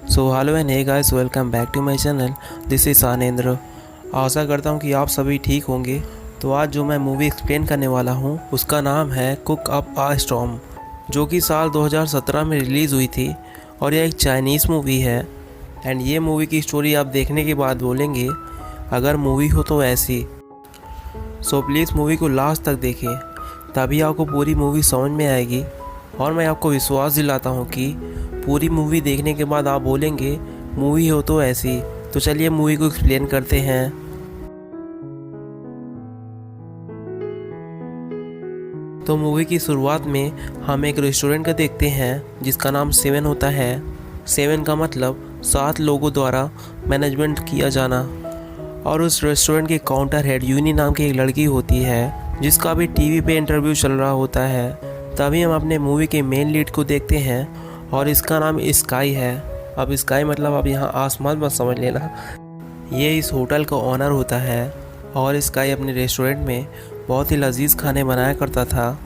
So hello and hey guys, welcome back to my channel. This is Anendra. आशा करता हूँ कि आप सभी ठीक होंगे। तो आज जो मैं मूवी एक्सप्लेन करने वाला हूँ उसका नाम है कुक अप आ स्टॉर्म, जो कि साल 2017 में रिलीज़ हुई थी और यह एक चाइनीज़ मूवी है। एंड ये मूवी की स्टोरी आप देखने के बाद बोलेंगे अगर मूवी हो तो ऐसी। सो प्लीज़ मूवी को लास्ट तक देखें, तभी आपको पूरी मूवी समझ में आएगी। और मैं आपको विश्वास दिलाता हूँ कि पूरी मूवी देखने के बाद आप बोलेंगे मूवी हो तो ऐसी। तो चलिए मूवी को एक्सप्लेन करते हैं। तो मूवी की शुरुआत में हम एक रेस्टोरेंट का देखते हैं जिसका नाम सेवन होता है। सेवन का मतलब 7 लोगों द्वारा मैनेजमेंट किया जाना। और उस रेस्टोरेंट के काउंटर हेड यूनी नाम की एक लड़की होती है जिसका भी टीवी पे इंटरव्यू चल रहा होता है। तभी हम अपने मूवी के मेन लीड को देखते हैं और इसका नाम स्काई है। अब स्काई मतलब अब यहाँ आसमान मत समझ लेना, ये इस होटल का ऑनर होता है। और स्काई अपने रेस्टोरेंट में बहुत ही लजीज खाने बनाया करता था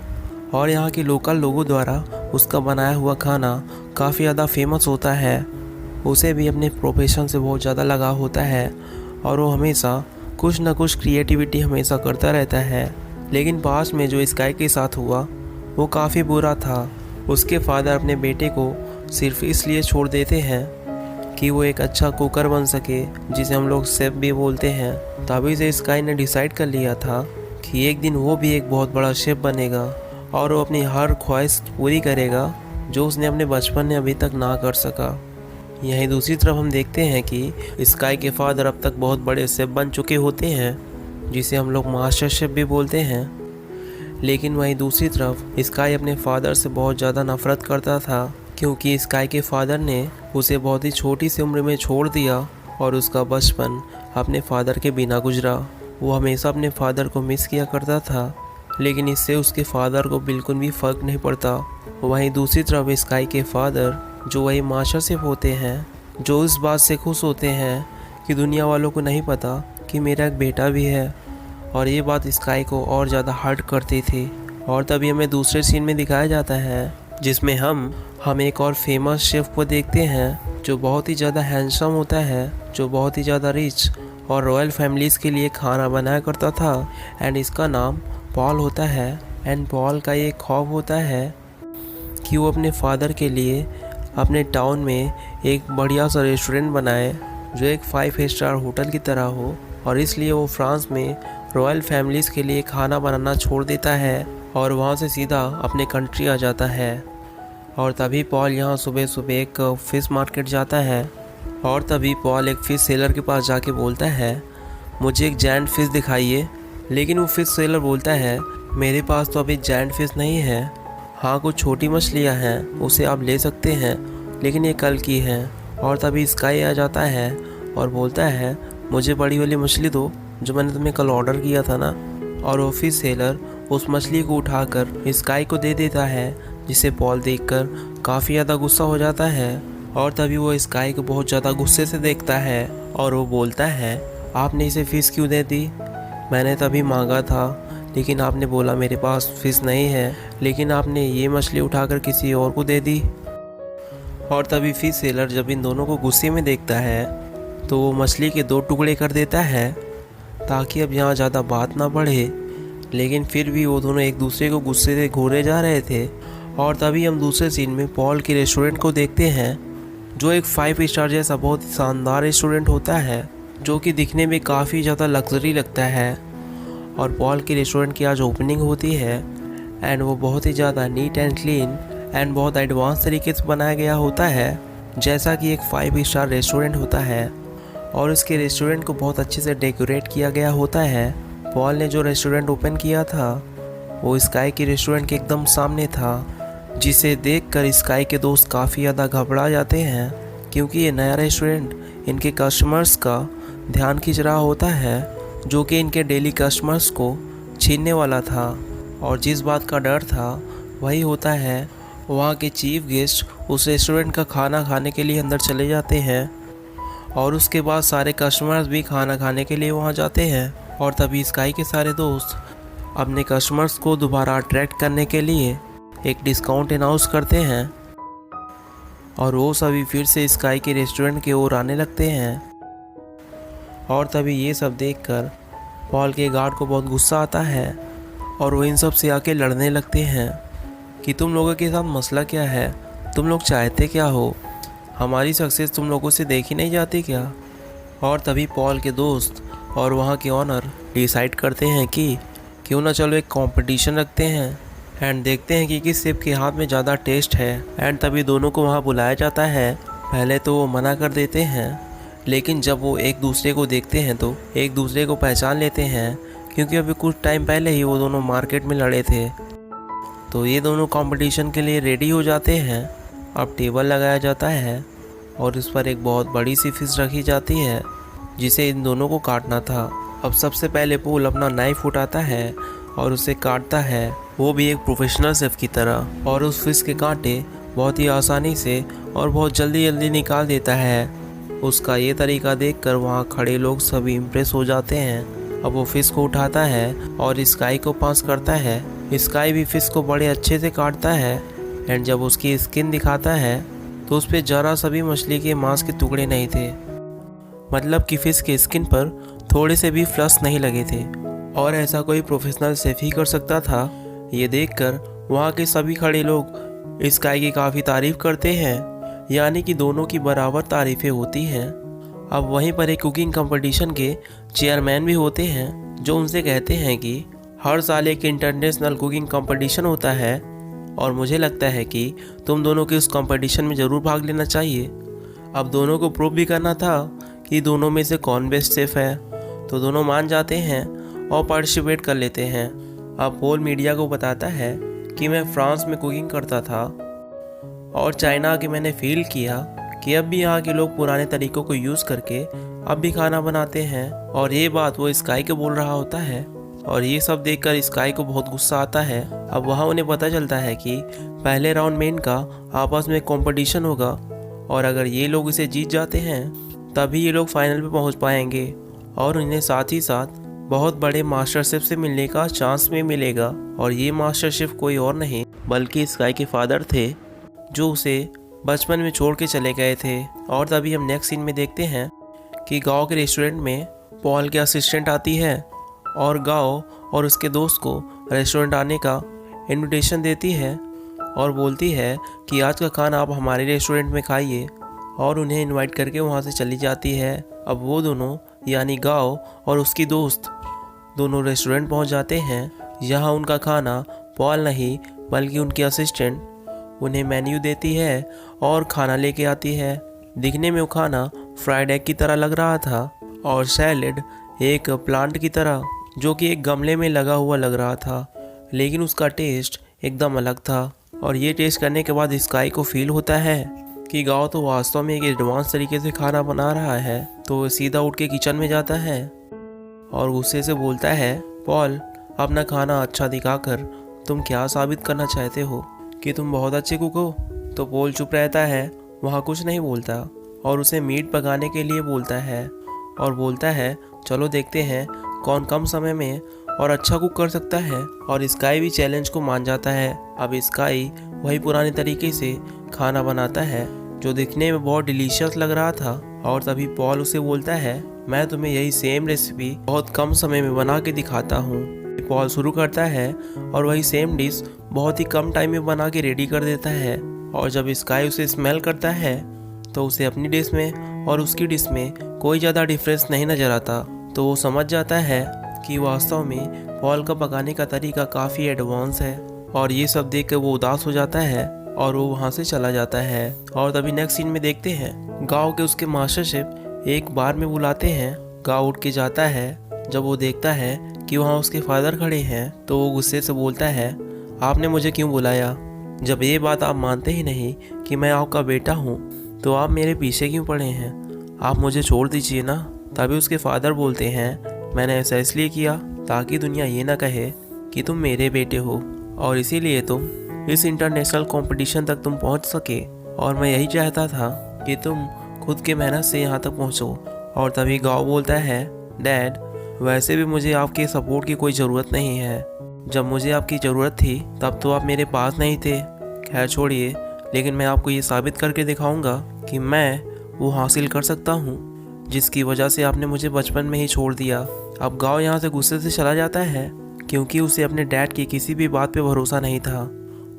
और यहाँ के लोकल लोगों द्वारा उसका बनाया हुआ खाना काफ़ी ज़्यादा फेमस होता है। उसे भी अपने प्रोफेशन से बहुत ज़्यादा लगाव होता है और वो हमेशा कुछ ना कुछ क्रिएटिविटी हमेशा करता रहता है। लेकिन पास में जो स्काई के साथ हुआ वो काफ़ी बुरा था। उसके फादर अपने बेटे को सिर्फ इसलिए छोड़ देते हैं कि वो एक अच्छा कुकर बन सके, जिसे हम लोग शेफ भी बोलते हैं। तभी से स्काई ने डिसाइड कर लिया था कि एक दिन वो भी एक बहुत बड़ा शेफ बनेगा और वो अपनी हर ख्वाहिश पूरी करेगा जो उसने अपने बचपन में अभी तक ना कर सका। यहीं दूसरी तरफ हम देखते हैं कि स्काई के फादर अब तक बहुत बड़े शेफ बन चुके होते हैं, जिसे हम लोग मास्टर शेफ भी बोलते हैं। लेकिन वहीं दूसरी तरफ स्काई अपने फादर से बहुत ज़्यादा नफरत करता था, क्योंकि स्काई के फादर ने उसे बहुत ही छोटी सी उम्र में छोड़ दिया और उसका बचपन अपने फादर के बिना गुजरा। वो हमेशा अपने फादर को मिस किया करता था, लेकिन इससे उसके फादर को बिल्कुल भी फ़र्क नहीं पड़ता। वहीं दूसरी तरफ स्काई के फादर, जो वही मास्टर शेफ होते हैं, जो इस बात से खुश होते हैं कि दुनिया वालों को नहीं पता कि मेरा एक बेटा भी है। और ये बात स्काई को और ज़्यादा हर्ट करती थी। और तभी हमें दूसरे सीन में दिखाया जाता है जिसमें हम एक और फेमस शेफ को देखते हैं जो बहुत ही ज़्यादा हैंडसम होता है, जो बहुत ही ज़्यादा रिच और रॉयल फैमिलीज़ के लिए खाना बनाया करता था। एंड इसका नाम पॉल होता है। एंड पॉल का ये ख्वाब होता है कि वो अपने फादर के लिए अपने टाउन में एक बढ़िया सा रेस्टोरेंट बनाए जो एक 5 स्टार होटल की तरह हो। और इसलिए वो फ्रांस में रॉयल फैमिलीज़ के लिए खाना बनाना छोड़ देता है और वहाँ से सीधा अपने कंट्री आ जाता है। और तभी पॉल यहाँ सुबह सुबह एक फ़िश मार्केट जाता है और तभी पॉल एक फ़िश सेलर के पास जाके बोलता है मुझे एक जायंट फ़िश दिखाइए। लेकिन वो फ़िश सेलर बोलता है मेरे पास तो अभी जायंट फ़िश नहीं है। हाँ, कुछ छोटी मछलियाँ हैं, उसे आप ले सकते हैं, लेकिन ये कल की है। और तभी स्काई आ जाता है और बोलता है मुझे बड़ी वाली मछली दो जो मैंने तुम्हें कल ऑर्डर किया था ना। और वो फिश सेलर उस मछली को उठाकर स्काई को दे देता है, जिसे पॉल देखकर काफ़ी ज़्यादा गुस्सा हो जाता है। और तभी वो स्काई को बहुत ज़्यादा गुस्से से देखता है और वो बोलता है आपने इसे फ़िश क्यों दे दी? मैंने तभी मांगा था, लेकिन आपने बोला मेरे पास फ़िश नहीं है, लेकिन आपने ये मछली उठाकर किसी और को दे दी। और तभी फिश सेलर जब इन दोनों को गुस्से में देखता है तो वो मछली के 2 टुकड़े कर देता है ताकि अब यहाँ ज़्यादा बात ना बढ़े। लेकिन फिर भी वो दोनों एक दूसरे को गुस्से से घूरे जा रहे थे। और तभी हम दूसरे सीन में पॉल के रेस्टोरेंट को देखते हैं, जो एक 5 स्टार जैसा बहुत ही शानदार रेस्टोरेंट होता है, जो कि दिखने में काफ़ी ज़्यादा लग्जरी लगता है। और पॉल के रेस्टोरेंट की आज ओपनिंग होती है एंड वो बहुत ही ज़्यादा नीट एंड क्लीन एंड बहुत एडवांस तरीके से बनाया गया होता है, जैसा कि एक 5 स्टार रेस्टोरेंट होता है। और इसके रेस्टोरेंट को बहुत अच्छे से डेकोरेट किया गया होता है। पॉल ने जो रेस्टोरेंट ओपन किया था वो स्काई के रेस्टोरेंट के एकदम सामने था, जिसे देखकर स्काई के दोस्त काफ़ी ज़्यादा घबरा जाते हैं, क्योंकि ये नया रेस्टोरेंट इनके कस्टमर्स का ध्यान खींच रहा होता है, जो कि इनके डेली कस्टमर्स को छीनने वाला था। और जिस बात का डर था वही होता है, वहाँ के चीफ गेस्ट उस रेस्टोरेंट का खाना खाने के लिए अंदर चले जाते हैं और उसके बाद सारे कस्टमर्स भी खाना खाने के लिए वहाँ जाते हैं। और तभी स्काई के सारे दोस्त अपने कस्टमर्स को दोबारा अट्रैक्ट करने के लिए एक डिस्काउंट अनाउंस करते हैं और वो सभी फिर से स्काई के रेस्टोरेंट की ओर आने लगते हैं। और तभी ये सब देखकर पॉल के गार्ड को बहुत गुस्सा आता है और वो इन सब से आके लड़ने लगते हैं कि तुम लोगों के साथ मसला क्या है, तुम लोग चाहते क्या हो, हमारी सक्सेस तुम लोगों से देखी नहीं जाती क्या। और तभी पॉल के दोस्त और वहाँ के ऑनर डिसाइड करते हैं कि क्यों ना चलो एक कंपटीशन रखते हैं एंड देखते हैं कि किस शेफ के हाथ में ज़्यादा टेस्ट है। एंड तभी दोनों को वहाँ बुलाया जाता है। पहले तो वो मना कर देते हैं, लेकिन जब वो एक दूसरे को देखते हैं तो एक दूसरे को पहचान लेते हैं, क्योंकि अभी कुछ टाइम पहले ही वो दोनों मार्केट में लड़े थे। तो ये दोनों कंपटीशन के लिए रेडी हो जाते हैं। अब टेबल लगाया जाता है और उस पर एक बहुत बड़ी सी फिश रखी जाती है जिसे इन दोनों को काटना था। अब सबसे पहले पोल अपना नाइफ उठाता है और उसे काटता है, वो भी एक प्रोफेशनल शेफ की तरह, और उस फिश के कांटे बहुत ही आसानी से और बहुत जल्दी जल्दी निकाल देता है। उसका ये तरीका देखकर वहाँ खड़े लोग सभी इम्प्रेस हो जाते हैं। अब वो फिश को उठाता है और स्काई को पास करता है। स्काई भी फिश को बड़े अच्छे से काटता है एंड जब उसकी स्किन दिखाता है तो उस पर जरा सभी मछली के मांस के टुकड़े नहीं थे, मतलब कि फिश के स्किन पर थोड़े से भी फ्लस नहीं लगे थे। और ऐसा कोई प्रोफेशनल शेफ ही कर सकता था। ये देखकर वहाँ के सभी खड़े लोग स्काई की काफ़ी तारीफ करते हैं, यानी कि दोनों की बराबर तारीफें होती हैं। अब वहीं पर एक कुकिंग कंपटीशन के चेयरमैन भी होते हैं जो उनसे कहते हैं कि हर साल एक इंटरनेशनल कुकिंग कंपटीशन होता है और मुझे लगता है कि तुम दोनों के उस कंपटीशन में ज़रूर भाग लेना चाहिए। अब दोनों को प्रूव भी करना था कि दोनों में से कौन बेस्ट शेफ है, तो दोनों मान जाते हैं और पार्टिसिपेट कर लेते हैं। अब पोल मीडिया को बताता है कि मैं फ्रांस में कुकिंग करता था और चाइना के मैंने फील किया कि अब भी यहाँ के लोग पुराने तरीकों को यूज़ करके अब भी खाना बनाते हैं। और ये बात वो स्काई को बोल रहा होता है और ये सब देखकर स्काई को बहुत गुस्सा आता है। अब वहाँ उन्हें पता चलता है कि पहले राउंड में इनका आपस में कंपटीशन होगा और अगर ये लोग इसे जीत जाते हैं तभी ये लोग फाइनल पे पहुँच पाएंगे और इन्हें साथ ही साथ बहुत बड़े मास्टर शेफ से मिलने का चांस भी मिलेगा। और ये मास्टर शेफ कोई और नहीं बल्कि स्काई के फादर थे जो उसे बचपन में छोड़ के चले गए थे। और तभी हम नेक्स्ट सीन में देखते हैं कि गांव के रेस्टोरेंट में पॉल के असिस्टेंट आती है और गांव और उसके दोस्त को रेस्टोरेंट आने का इनविटेशन देती है और बोलती है कि आज का खाना आप हमारे रेस्टोरेंट में खाइए, और उन्हें इनवाइट करके वहां से चली जाती है। अब वो दोनों यानी गांव और उसकी दोस्त दोनों रेस्टोरेंट पहुंच जाते हैं। यहाँ उनका खाना पॉल नहीं बल्कि उनकी असिस्टेंट उन्हें मेन्यू देती है और खाना लेके आती है। दिखने में वो खाना फ्राइड एग की तरह लग रहा था और सैलेड एक प्लांट की तरह जो कि एक गमले में लगा हुआ लग रहा था, लेकिन उसका टेस्ट एकदम अलग था। और ये टेस्ट करने के बाद स्काई को फील होता है कि गांव तो वास्तव में एक एडवांस तरीके से खाना बना रहा है। तो वो सीधा उठ के किचन में जाता है और गुस्से से बोलता है, पॉल अपना खाना अच्छा दिखाकर तुम क्या साबित करना चाहते हो कि तुम बहुत अच्छे कुक हो। तो पॉल चुप रहता है, वहाँ कुछ नहीं बोलता और उसे मीट पकाने के लिए बोलता है और बोलता है चलो देखते हैं कौन कम समय में और अच्छा कुक कर सकता है। और स्काई भी चैलेंज को मान जाता है। अब स्काई वही पुराने तरीके से खाना बनाता है जो दिखने में बहुत डिलीशियस लग रहा था। और तभी पॉल उसे बोलता है, मैं तुम्हें यही सेम रेसिपी बहुत कम समय में बना के दिखाता हूँ। पॉल शुरू करता है और वही सेम डिश बहुत ही कम टाइम में बना के रेडी कर देता है। और जब स्काई उसे स्मेल करता है तो उसे अपनी डिश में और उसकी डिश में कोई ज़्यादा डिफरेंस नहीं नज़र आता। तो वो समझ जाता है कि वास्तव में पॉल का पकाने का तरीका काफ़ी एडवांस है। और ये सब देख कर वो उदास हो जाता है और वो वहाँ से चला जाता है। और तभी नेक्स्ट सीन में देखते हैं गांव के उसके मास्टर शेफ एक बार में बुलाते हैं। गांव उठ के जाता है। जब वो देखता है कि वहाँ उसके फादर खड़े हैं तो वो गुस्से से बोलता है, आपने मुझे क्यों बुलाया? जब ये बात आप मानते ही नहीं कि मैं आपका बेटा हूँ तो आप मेरे पीछे क्यों पड़े हैं? आप मुझे छोड़ दीजिए ना। तभी उसके फादर बोलते हैं, मैंने ऐसा इसलिए किया ताकि दुनिया ये ना कहे कि तुम मेरे बेटे हो और इसीलिए तुम इस इंटरनेशनल कंपटीशन तक तुम पहुंच सके। और मैं यही चाहता था कि तुम खुद के मेहनत से यहाँ तक पहुँचो। और तभी गांव बोलता है, डैड वैसे भी मुझे आपके सपोर्ट की कोई ज़रूरत नहीं है। जब मुझे आपकी ज़रूरत थी तब तो आप मेरे पास नहीं थे। खैर छोड़िए, लेकिन मैं आपको ये साबित करके दिखाऊंगा कि मैं वो हासिल कर सकता हूँ जिसकी वजह से आपने मुझे बचपन में ही छोड़ दिया। अब गाओ यहाँ से गुस्से से चला जाता है क्योंकि उसे अपने डैड की किसी भी बात पे भरोसा नहीं था।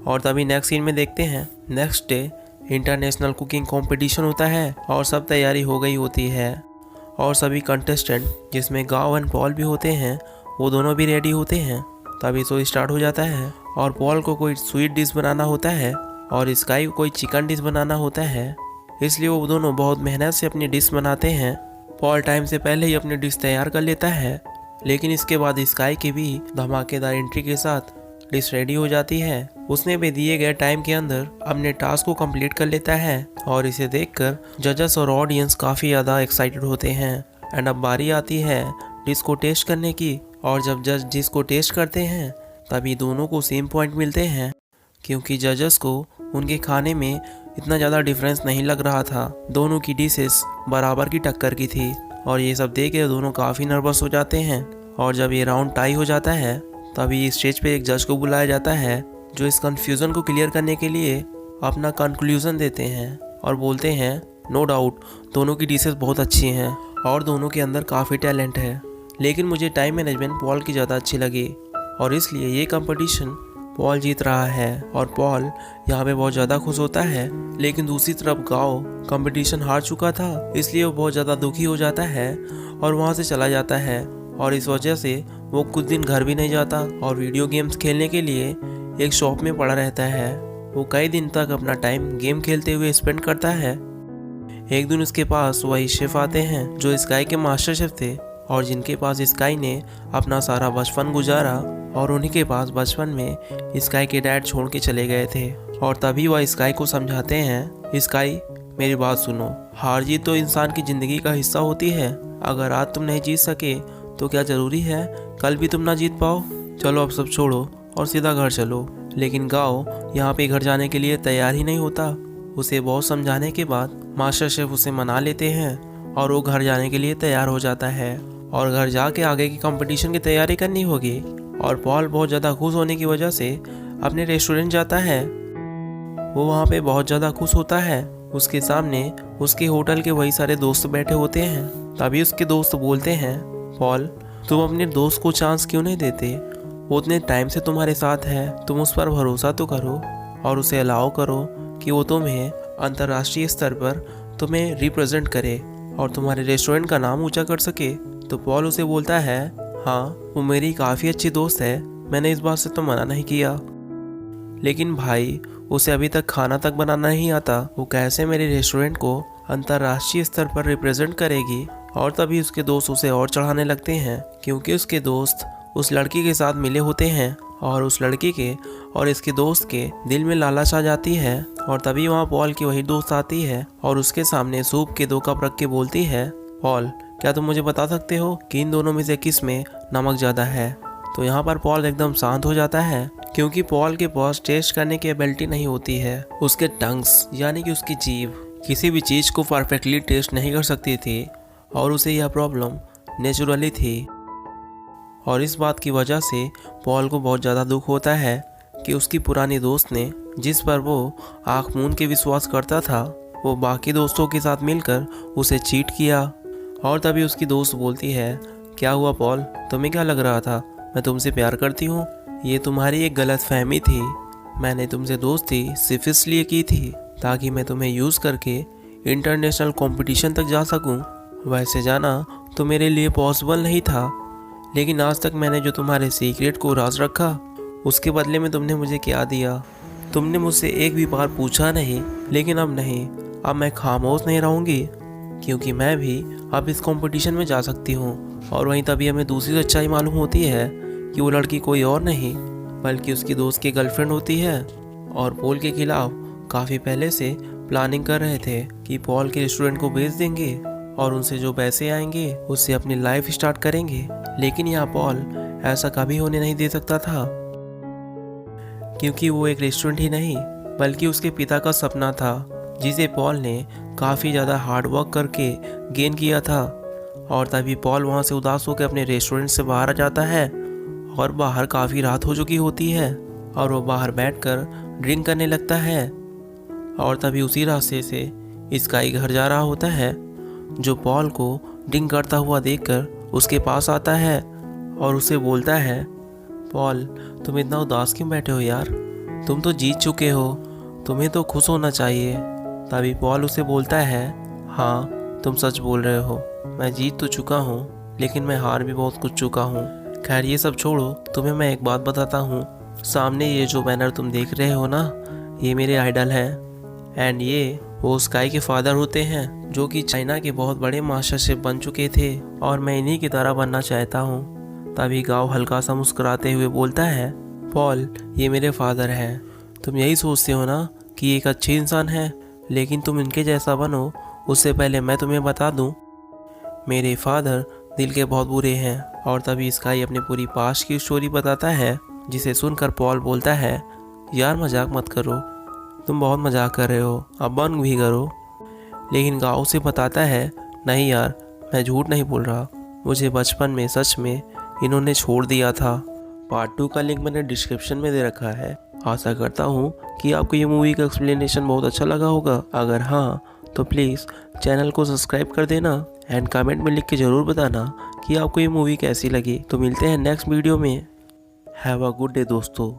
और तभी नेक्स्ट सीन में देखते हैं, next day international cooking competition होता है और सब तैयारी हो गई होती है और सभी कंटेस्टेंट जिसमें गाओ एंड पॉल भी होते हैं वो दोनों भी रेडी होते हैं। तभी शो स्टार्ट हो जाता है और पॉल को कोई स्वीट डिश बनाना होता है और स्काई को कोई चिकन डिश बनाना होता है, इसलिए वो दोनों बहुत मेहनत से अपनी डिश बनाते हैं। पॉल टाइम से पहले ही अपनी डिश तैयार कर लेता है, लेकिन इसके बाद स्काई की भी धमाकेदार एंट्री के साथ डिश रेडी हो जाती है। उसने भी दिए गए टाइम के अंदर अपने टास्क को कंप्लीट कर लेता है और इसे देखकर जजेस और ऑडियंस काफ़ी ज़्यादा एक्साइटेड होते हैं। एंड अब बारी आती है डिश को टेस्ट करने की, और जब जज डिश को टेस्ट करते हैं तभी दोनों को सेम पॉइंट मिलते हैं क्योंकि जजेस को उनके खाने में इतना ज़्यादा डिफरेंस नहीं लग रहा था। दोनों की डिशेस बराबर की टक्कर की थी और ये सब देख के दोनों काफ़ी नर्वस हो जाते हैं। और जब ये राउंड टाई हो जाता है तभी स्टेज पे एक जज को बुलाया जाता है जो इस कन्फ्यूज़न को क्लियर करने के लिए अपना कंक्लूजन देते हैं और बोलते हैं, नो डाउट दोनों की डिशेस बहुत अच्छी हैं और दोनों के अंदर काफ़ी टैलेंट है, लेकिन मुझे टाइम मैनेजमेंट पॉल की ज़्यादा अच्छी लगी और इसलिए ये कंपटीशन पॉल जीत रहा है। और पॉल यहाँ पे बहुत ज़्यादा खुश होता है, लेकिन दूसरी तरफ गाओ कंपटीशन हार चुका था, इसलिए वो बहुत ज़्यादा दुखी हो जाता है और वहाँ से चला जाता है। और इस वजह से वो कुछ दिन घर भी नहीं जाता और वीडियो गेम्स खेलने के लिए एक शॉप में पड़ा रहता है। वो कई दिन तक अपना टाइम गेम खेलते हुए स्पेंड करता है। एक दिन उसके पास वही शेफ आते हैं जो स्काई के मास्टर शेफ थे और जिनके पास स्काई ने अपना सारा बचपन गुजारा और उन्हीं के पास बचपन में स्काई के डैड छोड़ के चले गए थे। और तभी वह स्काई को समझाते हैं, स्काई मेरी बात सुनो, हार जीत तो इंसान की ज़िंदगी का हिस्सा होती है। अगर आज तुम नहीं जीत सके तो क्या ज़रूरी है कल भी तुम ना जीत पाओ? चलो अब सब छोड़ो और सीधा घर चलो। लेकिन गाओ यहाँ पे घर जाने के लिए तैयार ही नहीं होता। उसे बहुत समझाने के बाद मास्टर शेफ उसे मना लेते हैं और वो घर जाने के लिए तैयार हो जाता है और घर जाके आगे की कंपटीशन की तैयारी करनी होगी। और पॉल बहुत ज़्यादा खुश होने की वजह से अपने रेस्टोरेंट जाता है। वो वहाँ पे बहुत ज़्यादा खुश होता है। उसके सामने उसके होटल के वही सारे दोस्त बैठे होते हैं। तभी उसके दोस्त बोलते हैं, पॉल तुम अपने दोस्त को चांस क्यों नहीं देते? वो उतने टाइम से तुम्हारे साथ है, तुम उस पर भरोसा तो करो और उसे अलाउ करो कि वो तुम्हें अंतर्राष्ट्रीय स्तर पर तुम्हें रिप्रेजेंट करे और तुम्हारे रेस्टोरेंट का नाम ऊंचा कर सके। तो पॉल उसे बोलता है, हाँ वो मेरी काफ़ी अच्छी दोस्त है, मैंने इस बात से तो मना नहीं किया, लेकिन भाई उसे अभी तक खाना तक बनाना नहीं आता, वो कैसे मेरे रेस्टोरेंट को अंतर्राष्ट्रीय स्तर पर रिप्रेजेंट करेगी? और तभी उसके दोस्त उसे और चढ़ाने लगते हैं क्योंकि उसके दोस्त उस लड़की के साथ मिले होते हैं और उस लड़की के और इसके दोस्त के दिल में लालच आ जाती है। और तभी वहाँ पॉल की वही दोस्त आती है और उसके सामने सूप के 2 कप रख के बोलती है, पॉल क्या तुम मुझे बता सकते हो कि इन दोनों में से किस में नमक ज़्यादा है? तो यहाँ पर पॉल एकदम शांत हो जाता है क्योंकि पॉल के पास टेस्ट करने की एबिलिटी नहीं होती है। उसके टंग्स यानी कि उसकी जीभ किसी भी चीज़ को परफेक्टली टेस्ट नहीं कर सकती थी और उसे यह प्रॉब्लम नेचुरली थी। और इस बात की वजह से पॉल को बहुत ज़्यादा दुख होता है कि उसकी पुरानी दोस्त ने, जिस पर वो आँख मूंद के विश्वास करता था, वो बाकी दोस्तों के साथ मिलकर उसे चीट किया। और तभी उसकी दोस्त बोलती है, क्या हुआ पॉल, तुम्हें क्या लग रहा था मैं तुमसे प्यार करती हूँ? ये तुम्हारी एक गलत फहमी थी। मैंने तुमसे दोस्ती सिर्फ इसलिए की थी ताकि मैं तुम्हें यूज़ करके इंटरनेशनल कंपटीशन तक जा सकूं। वैसे जाना तो मेरे लिए पॉसिबल नहीं था, लेकिन आज तक मैंने जो तुम्हारे सीक्रेट को राज रखा उसके बदले में तुमने मुझे क्या दिया? तुमने मुझसे एक भी बार पूछा नहीं, लेकिन अब नहीं, अब मैं खामोश नहीं रहूँगी क्योंकि मैं भी अब इस कंपटीशन में जा सकती हूँ। और वहीं तभी हमें दूसरी सच्चाई मालूम होती है कि वो लड़की कोई और नहीं बल्कि उसकी दोस्त की गर्लफ्रेंड होती है। और पॉल के खिलाफ काफ़ी पहले से प्लानिंग कर रहे थे कि पॉल के रेस्टोरेंट को बेच देंगे और उनसे जो पैसे आएंगे उससे अपनी लाइफ स्टार्ट करेंगे। लेकिन यहाँ पॉल ऐसा कभी होने नहीं दे सकता था क्योंकि वो एक रेस्टोरेंट ही नहीं बल्कि उसके पिता का सपना था जिसे पॉल ने काफ़ी ज़्यादा हार्ड वर्क करके गेन किया था। और तभी पॉल वहाँ से उदास होकर अपने रेस्टोरेंट से बाहर आ जाता है और बाहर काफ़ी रात हो चुकी होती है और वो बाहर बैठकर ड्रिंक करने लगता है। और तभी उसी रास्ते से स्काई घर जा रहा होता है, जो पॉल को ड्रिंक करता हुआ देखकर उसके पास आता है और उसे बोलता है, पॉल तुम इतना उदास क्यों बैठे हो यार, तुम तो जीत चुके हो, तुम्हें तो खुश होना चाहिए। तभी पॉल उसे बोलता है, हाँ तुम सच बोल रहे हो, मैं जीत तो चुका हूँ लेकिन मैं हार भी बहुत कुछ चुका हूँ। खैर ये सब छोड़ो, तुम्हें मैं एक बात बताता हूँ, सामने ये जो बैनर तुम देख रहे हो ना, ये मेरे आइडल हैं एंड ये वो स्काई के फादर होते हैं जो कि चाइना के बहुत बड़े मास्टर शेफ बन चुके थे और मैं इन्हीं की तरह बनना चाहता हूँ। तभी गाओ हल्का सा मुस्कुराते हुए बोलता है, पॉल ये मेरे फादर हैं, तुम यही सोचते हो ना कि एक अच्छे इंसान है, लेकिन तुम इनके जैसा बनो उससे पहले मैं तुम्हें बता दूं, मेरे फादर दिल के बहुत बुरे हैं। और तभी स्काई अपनी पूरी पास्ट की स्टोरी बताता है, जिसे सुनकर पॉल बोलता है, यार मजाक मत करो, तुम बहुत मजाक कर रहे हो, अब बंद भी करो। लेकिन गाओ उसे बताता है, नहीं यार मैं झूठ नहीं बोल रहा, मुझे बचपन में सच में इन्होंने छोड़ दिया था। पार्ट 2 का लिंक मैंने डिस्क्रिप्शन में दे रखा है। आशा करता हूँ कि आपको ये मूवी का एक्सप्लेनेशन बहुत अच्छा लगा होगा। अगर हाँ तो प्लीज़ चैनल को सब्सक्राइब कर देना एंड कमेंट में लिख के ज़रूर बताना कि आपको ये मूवी कैसी लगी। तो मिलते हैं नेक्स्ट वीडियो में। हैव अ गुड डे दोस्तों।